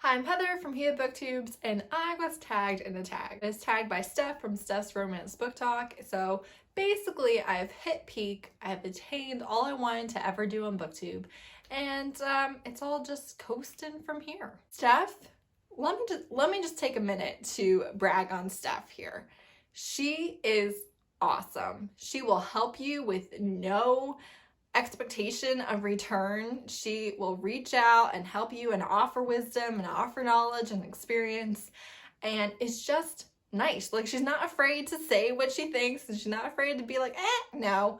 Hi, I'm Heather from Here Booktubes, and I was tagged in a tag. It's tagged by Steph from Steph's Romance Book Talk. So basically, I've hit peak. I've attained all I wanted to ever do on BookTube, and it's all just coasting from here. Steph, let me just take a minute to brag on Steph here. She is awesome. She will help you with no expectation of return. She will reach out and help you and offer wisdom and offer knowledge and experience, and it's just nice. Like, she's not afraid to say what she thinks, and she's not afraid to be like, no,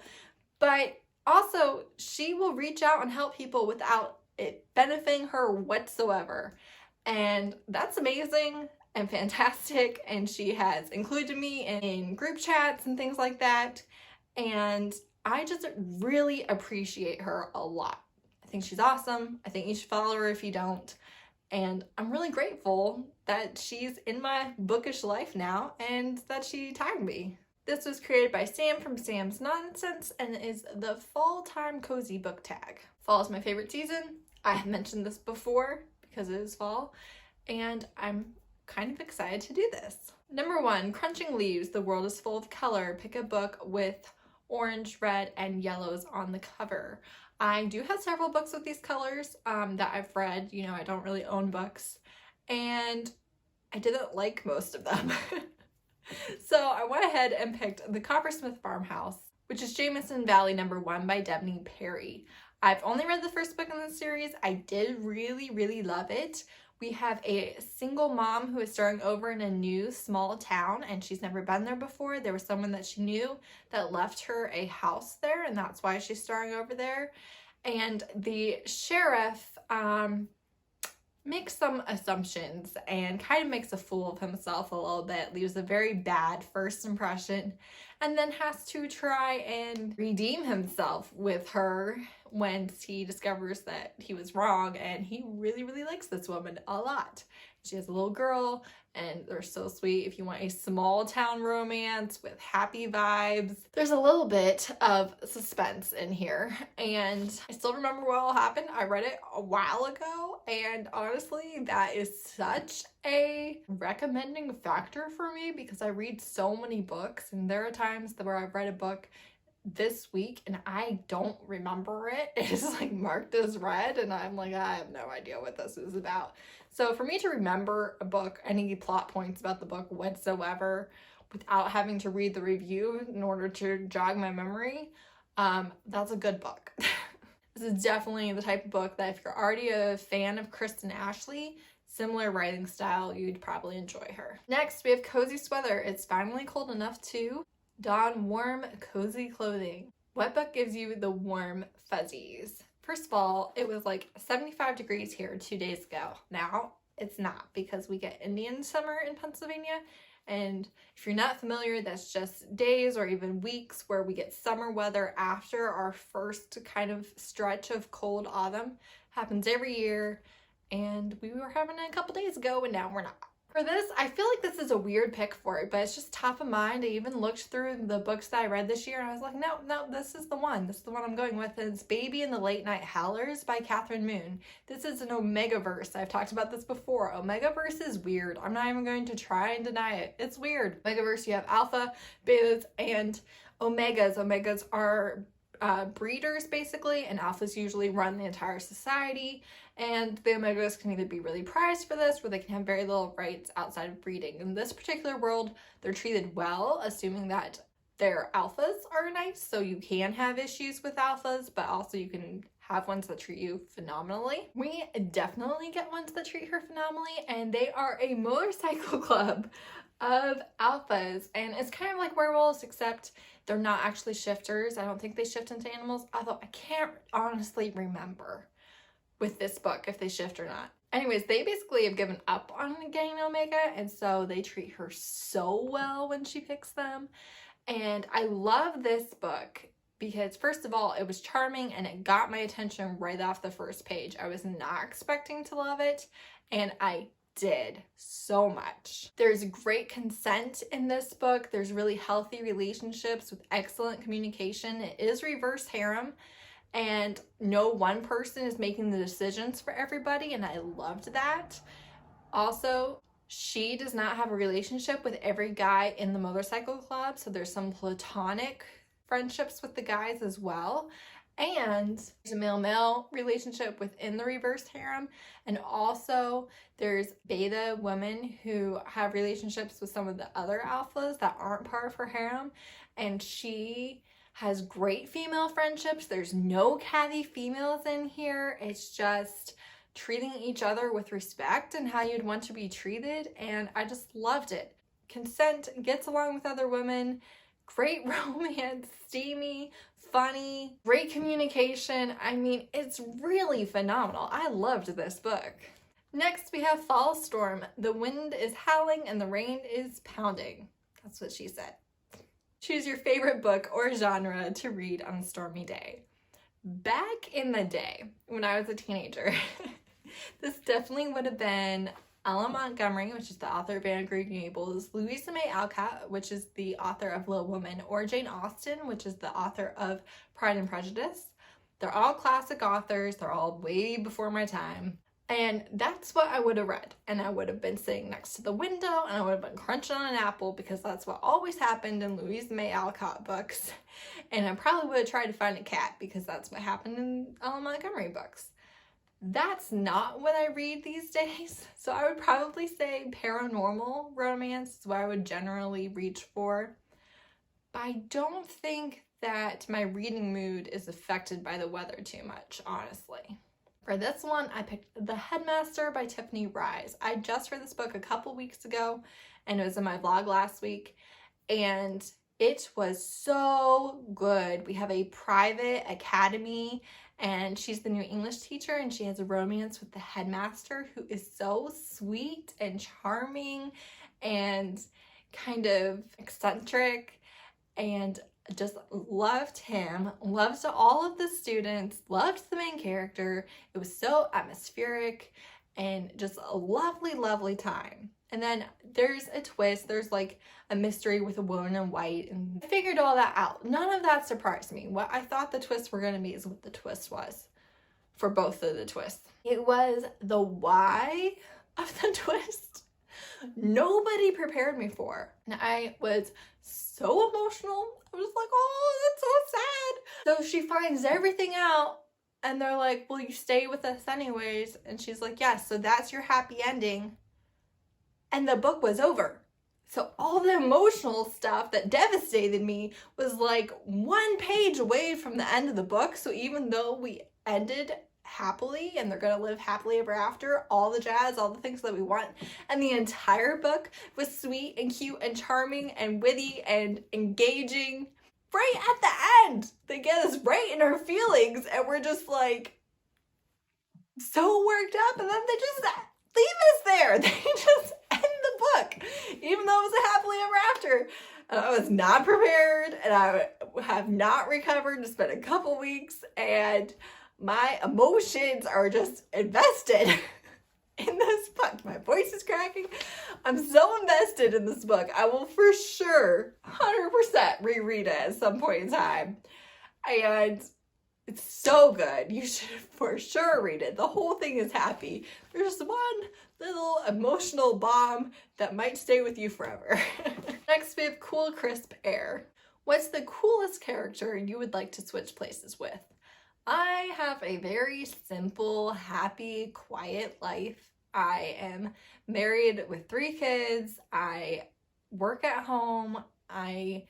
but also she will reach out and help people without it benefiting her whatsoever, and that's amazing and fantastic. And she has included me in group chats and things like that, and I just really appreciate her a lot. I think she's awesome. I think you should follow her if you don't. And I'm really grateful that she's in my bookish life now and that she tagged me. This was created by Sam from Sam's Nonsense and is the fall time cozy book tag. Fall is my favorite season. I have mentioned this before because it is fall, and I'm kind of excited to do this. Number 1, Crunching Leaves. The world is full of color. Pick a book with orange, red, and yellows on the cover. I do have several books with these colors that I've read. You know, I don't really own books, and I didn't like most of them. So I went ahead and picked The Coppersmith Farmhouse, which is Jamison Valley #1 by Devney Perry. I've only read the first book in the series. I did really love it. We have a single mom who is starting over in a new small town, and she's never been there before. There was someone that she knew that left her a house there, and that's why she's starting over there. And the sheriff makes some assumptions and kind of makes a fool of himself a little bit, leaves a very bad first impression, and then has to try and redeem himself with her once he discovers that he was wrong. And he really likes this woman a lot. She has a little girl, and they're so sweet. If you want a small town romance with happy vibes, there's a little bit of suspense in here, and I still remember what all happened. I read it a while ago, and honestly, that is such a recommending factor for me because I read so many books, and there are times where I've read a book this week and I don't remember it. It's like marked as read, and I'm like, I have no idea what this is about. So for me to remember a book, any plot points about the book whatsoever, without having to read the review in order to jog my memory, that's a good book. This is definitely the type of book that if you're already a fan of Kristen Ashley, similar writing style, you'd probably enjoy her. Next, we have Cozy Sweater. It's finally cold enough to don warm, cozy clothing. What book gives you the warm fuzzies? First of all, it was like 75 degrees here 2 days ago. Now, it's not, because we get Indian summer in Pennsylvania, and if you're not familiar, that's just days or even weeks where we get summer weather after our first kind of stretch of cold autumn. Happens every year, and we were having it a couple days ago, and now we're not. For this, I feel like this is a weird pick for it, but it's just top of mind. I even looked through the books that I read this year, and I was like, no, this is the one. This is the one I'm going with. It's Baby and the Late Night Howlers by Kathryn Moon. This is an Omega-verse. I've talked about this before. Omega-verse is weird. I'm not even going to try and deny it. It's weird. Omega-verse, you have alpha, betas, and omegas. Omegas are breeders basically, and alphas usually run the entire society, and the omegas can either be really prized for this, or they can have very little rights outside of breeding. In this particular world, they're treated well, assuming that their alphas are nice, so you can have issues with alphas, but also you can have ones that treat you phenomenally. We definitely get ones that treat her phenomenally, and they are a motorcycle club of alphas, and it's kind of like werewolves, except they're not actually shifters. I don't think they shift into animals, although I can't honestly remember with this book if they shift or not. Anyways, they basically have given up on getting an Omega, and so they treat her so well when she picks them. And I love this book because, first of all, it was charming and it got my attention right off the first page. I was not expecting to love it, and I did so much. There's great consent in this book. There's really healthy relationships with excellent communication. It is reverse harem, and no one person is making the decisions for everybody, and I loved that. Also, she does not have a relationship with every guy in the motorcycle club, so there's some platonic friendships with the guys as well. And there's a male-male relationship within the reverse harem, and also there's beta women who have relationships with some of the other alphas that aren't part of her harem, and she has great female friendships. There's no catty females in here. It's just treating each other with respect and how you'd want to be treated, and I just loved it. Consent, gets along with other women, great romance, steamy, funny, great communication. I mean, it's really phenomenal. I loved this book. Next, we have Fall Storm. The wind is howling and the rain is pounding. That's what she said. Choose your favorite book or genre to read on a stormy day. Back in the day, when I was a teenager, this definitely would have been Ella Montgomery, which is the author of Anne of Green Gables, Louisa May Alcott, which is the author of Little Women, or Jane Austen, which is the author of Pride and Prejudice. They're all classic authors. They're all way before my time. And that's what I would have read. And I would have been sitting next to the window and I would have been crunching on an apple, because that's what always happened in Louisa May Alcott books. And I probably would have tried to find a cat, because that's what happened in Ella Montgomery books. That's not what I read these days. So I would probably say paranormal romance is what I would generally reach for. But I don't think that my reading mood is affected by the weather too much, honestly. For this one, I picked The Headmaster by Tiffany Reisz. I just read this book a couple weeks ago, and it was in my vlog last week, and it was so good. We have a private academy, and she's the new English teacher, and she has a romance with the headmaster, who is so sweet and charming and kind of eccentric, and just loved him, loved all of the students, loved the main character. It was so atmospheric and just a lovely, lovely time. And then there's a twist. There's like a mystery with a woman in white, and I figured all that out. None of that surprised me. What I thought the twists were going to be is what the twist was for both of the twists. It was the why of the twist nobody prepared me for. And I was so emotional. I was like, oh, that's so sad. So she finds everything out, and they're like, will you stay with us anyways? And she's like, yes, so that's your happy ending. And the book was over. So all the emotional stuff that devastated me was like 1 page away from the end of the book. So even though we ended happily and they're gonna live happily ever after, all the jazz, all the things that we want, and the entire book was sweet and cute and charming and witty and engaging, right at the end they get us right in our feelings, and we're just like so worked up, and then they just leave us there. They just end the book, even though it was a happily ever after. And I was not prepared, and I have not recovered. It's been a couple weeks, and my emotions are just invested in this book. My voice is cracking. I'm so invested in this book. I will for sure 100% reread it at some point in time. And it's so good. You should for sure read it. The whole thing is happy. There's one little emotional bomb that might stay with you forever. Next, we have Cool Crisp Air. What's the coolest character you would like to switch places with? I have a very simple, happy, quiet life. I am married with 3 kids. I work at home. I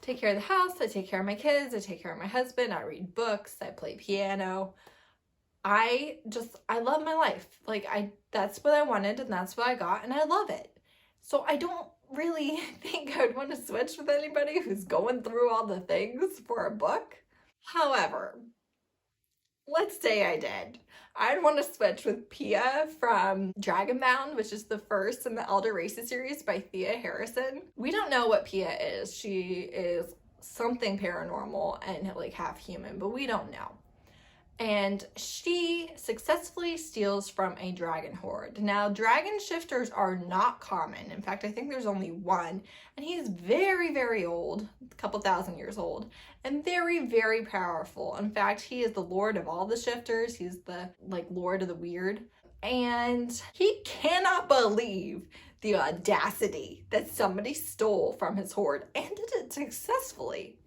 take care of the house. I take care of my kids. I take care of my husband. I read books. I play piano. I love my life. That's what I wanted, and that's what I got, and I love it. So I don't really think I would want to switch with anybody who's going through all the things for a book. However, let's say I did. I'd want to switch with Pia from Dragonbound, which is the first in the Elder Reisz series by Thea Harrison. We don't know what Pia is. She is something paranormal and like half human, but we don't know. And she successfully steals from a dragon horde. Now, dragon shifters are not common. In fact, I think there's only one, and he's very, very old, a couple thousand years old, and very, very powerful. In fact, he is the lord of all the shifters. He's the lord of the weird. and he cannot believe the audacity that somebody stole from his hoard and did it successfully.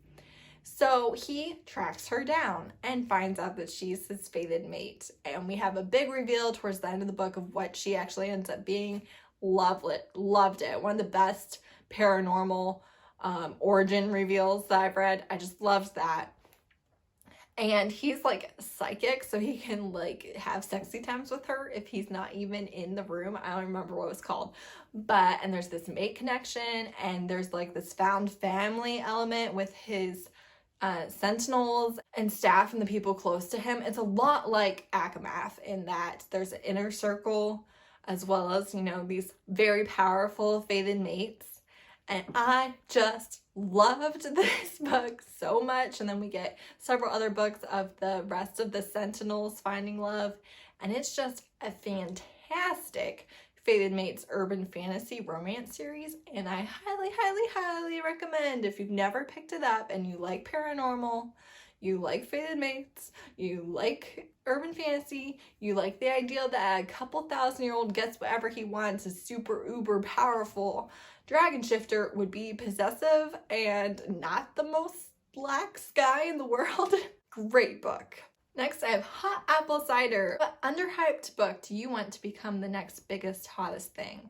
So he tracks her down and finds out that she's his fated mate. And we have a big reveal towards the end of the book of what she actually ends up being. Loved it. One of the best paranormal origin reveals that I've read. I just loved that. And he's like psychic, so he can like have sexy times with her if he's not even in the room. I don't remember what it was called. And there's this mate connection, and there's like this found family element with his sentinels and staff and the people close to him. It's a lot like Akamath in that there's an inner circle as well as, you know, these very powerful fated mates. And I just loved this book so much. And then we get several other books of the rest of the Sentinels finding love. And it's just a fantastic Fated Mates urban fantasy romance series. And I highly, highly, highly recommend if you've never picked it up and you like paranormal, you like Fated Mates, you like urban fantasy, you like the idea that a couple 1,000-year-old gets whatever he wants, is super uber powerful dragon shifter, would be possessive and not the most lax guy in the world. Great book. Next, I have Hot Apple Cider. What underhyped book do you want to become the next biggest, hottest thing?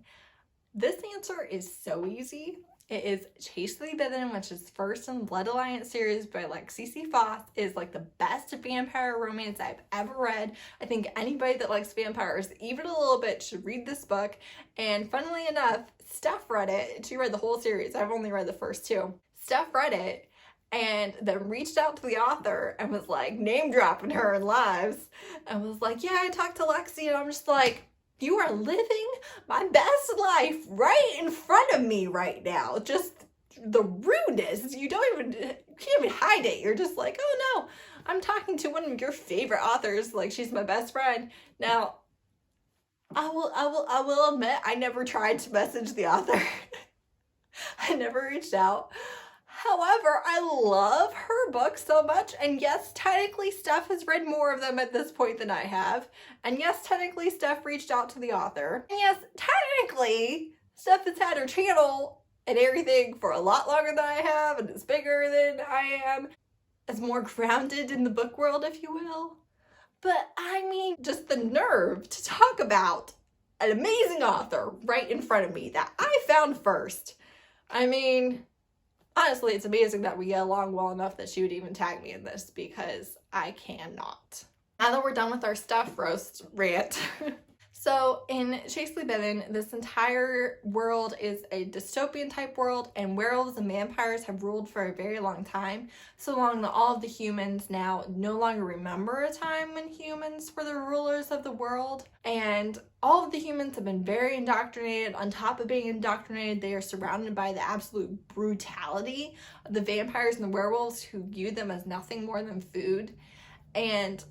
This answer is so easy. It is Chastely, Bitten, which is first in Blood Alliance series by Lexi Foss. It is like the best vampire romance I've ever read. I think anybody that likes vampires even a little bit should read this book. And funnily enough, Steph read it. She read the whole series. I've only read the first two. Steph read it and then reached out to the author and was like name dropping her in lives and was like, yeah, I talked to Lexi, and I'm just like, you are living my best life right in front of me right now. Just the rudeness. You can't even hide it. You're just like, oh no, I'm talking to one of your favorite authors. Like, she's my best friend. Now, I will admit, I never tried to message the author. I never reached out. However, I love her books so much, and yes, technically Steph has read more of them at this point than I have, and yes, technically Steph reached out to the author, and yes, technically Steph has had her channel and everything for a lot longer than I have, and is bigger than I am, is more grounded in the book world, if you will. But I mean, just the nerve to talk about an amazing author right in front of me that I found first. I mean, honestly, it's amazing that we get along well enough that she would even tag me in this, because I cannot. Now that we're done with our stuff roast rant. So in Chastely Bitten, this entire world is a dystopian type world, and werewolves and vampires have ruled for a very long time. So long that all of the humans now no longer remember a time when humans were the rulers of the world. And all of the humans have been very indoctrinated. On top of being indoctrinated, they are surrounded by the absolute brutality of the vampires and the werewolves, who view them as nothing more than food. And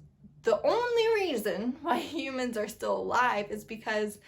the only reason why humans are still alive is because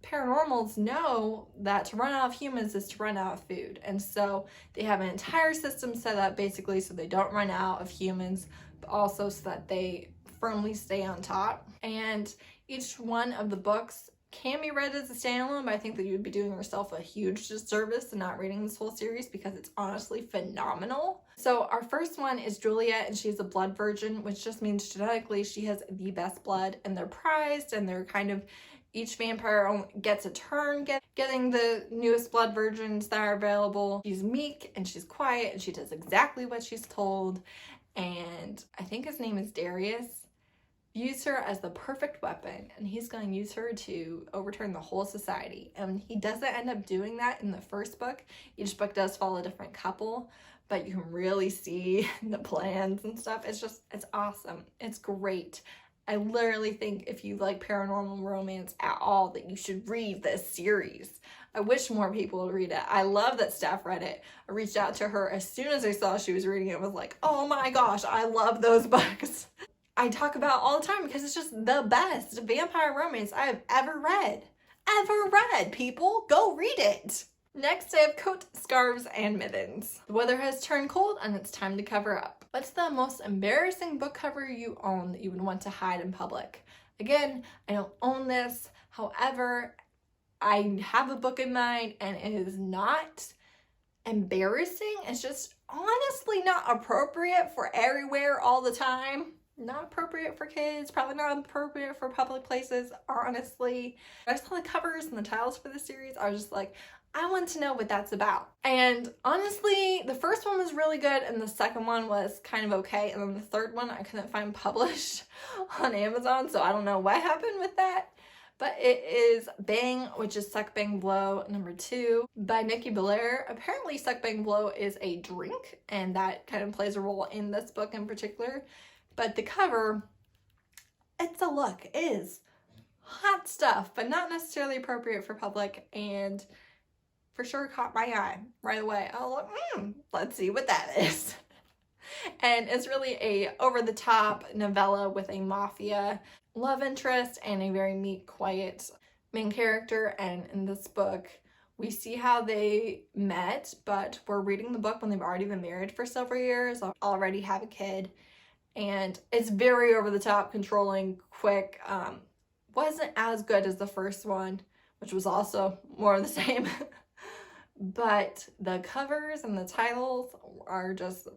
paranormals know that to run out of humans is to run out of food. And so they have an entire system set up basically so they don't run out of humans, but also so that they firmly stay on top. And each one of the books can be read as a standalone, but I think that you would be doing yourself a huge disservice in not reading this whole series, because it's honestly phenomenal. So our first one is Juliet, and she's a blood virgin, which just means genetically she has the best blood, and they're prized, and they're kind of, each vampire gets a turn getting the newest blood virgins that are available. She's meek and she's quiet and she does exactly what she's told. And I think his name is Darius. Views her as the perfect weapon, and he's going to use her to overturn the whole society. And he doesn't end up doing that in the first book. Each book does follow a different couple, but you can really see the plans and stuff. It's awesome. It's great. I literally think if you like paranormal romance at all, that you should read this series. I wish more people would read it. I love that Steph read it. I reached out to her as soon as I saw she was reading it. I was like, oh my gosh, I love those books. I talk about all the time because it's just the best vampire romance I have ever read. People, go read it. Next, I have Coat, Scarves, and Mittens. The weather has turned cold and it's time to cover up. What's the most embarrassing book cover you own that you would want to hide in public? Again, I don't own this. However, I have a book in mind and it is not embarrassing. It's just honestly not appropriate for everywhere all the time. Not appropriate for kids, probably not appropriate for public places, honestly. I saw the covers and the titles for the series. I was just like, I want to know what that's about. And honestly, the first one was really good and the second one was kind of okay. And then the third one I couldn't find published on Amazon, so I don't know what happened with that. But it is Bang, which is Suck Bang Blow #2 by Nikki Belaire. Apparently Suck Bang Blow is a drink, and that kind of plays a role in this book in particular. But the cover, it's a look. It is hot stuff, but not necessarily appropriate for public, and for sure caught my eye right away. I was like, let's see what that is. And it's really a over-the-top novella with a mafia love interest and a very meek, quiet main character. And in this book, we see how they met, but we're reading the book when they've already been married for several years, already have a kid. And it's very over-the-top, controlling, quick. Wasn't as good as the first one, which was also more of the same. But the covers and the titles are just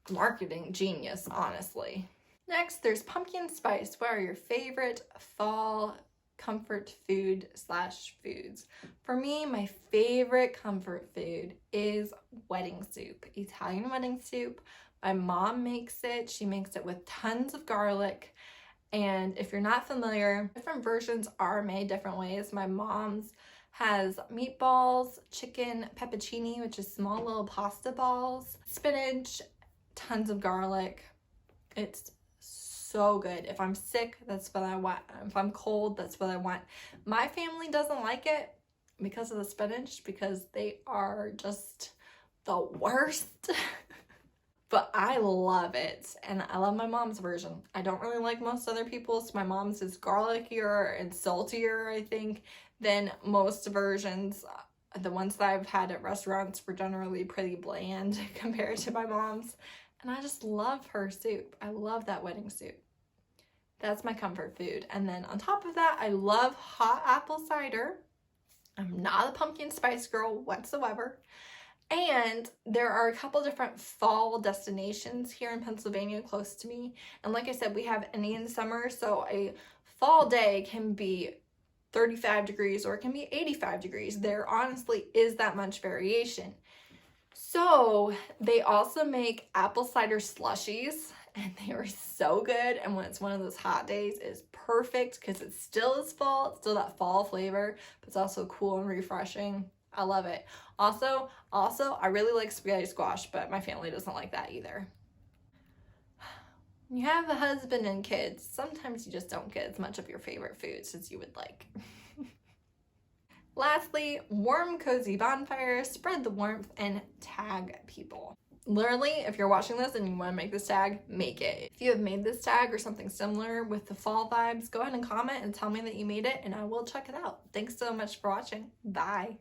marketing genius, honestly. Next, there's pumpkin spice. What are your favorite fall comfort food / foods? For me, my favorite comfort food is wedding soup, Italian wedding soup. My mom makes it. She makes it with tons of garlic. And if you're not familiar, different versions are made different ways. My mom's has meatballs, chicken pepperoni, which is small little pasta balls, spinach, tons of garlic. It's so good. If I'm sick, that's what I want. If I'm cold, that's what I want. My family doesn't like it because of the spinach, because they are just the worst. But I love it, and I love my mom's version. I don't really like most other people's. My mom's is garlickier and saltier, I think, than most versions. The ones that I've had at restaurants were generally pretty bland compared to my mom's. And I just love her soup. I love that wedding soup. That's my comfort food. And then on top of that, I love hot apple cider. I'm not a pumpkin spice girl whatsoever. And there are a couple different fall destinations here in Pennsylvania close to me. And like I said, we have Indian summer, so a fall day can be 35 degrees or it can be 85 degrees. There honestly is that much variation. So they also make apple cider slushies, and they are so good. And when it's one of those hot days, it's perfect because it still is fall. It's still that fall flavor, but it's also cool and refreshing. I love it. Also, I really like spaghetti squash, but my family doesn't like that either. When you have a husband and kids, sometimes you just don't get as much of your favorite foods as you would like. Lastly, warm, cozy bonfires, spread the warmth, and tag people. Literally, if you're watching this and you want to make this tag, make it. If you have made this tag or something similar with the fall vibes, go ahead and comment and tell me that you made it, and I will check it out. Thanks so much for watching. Bye.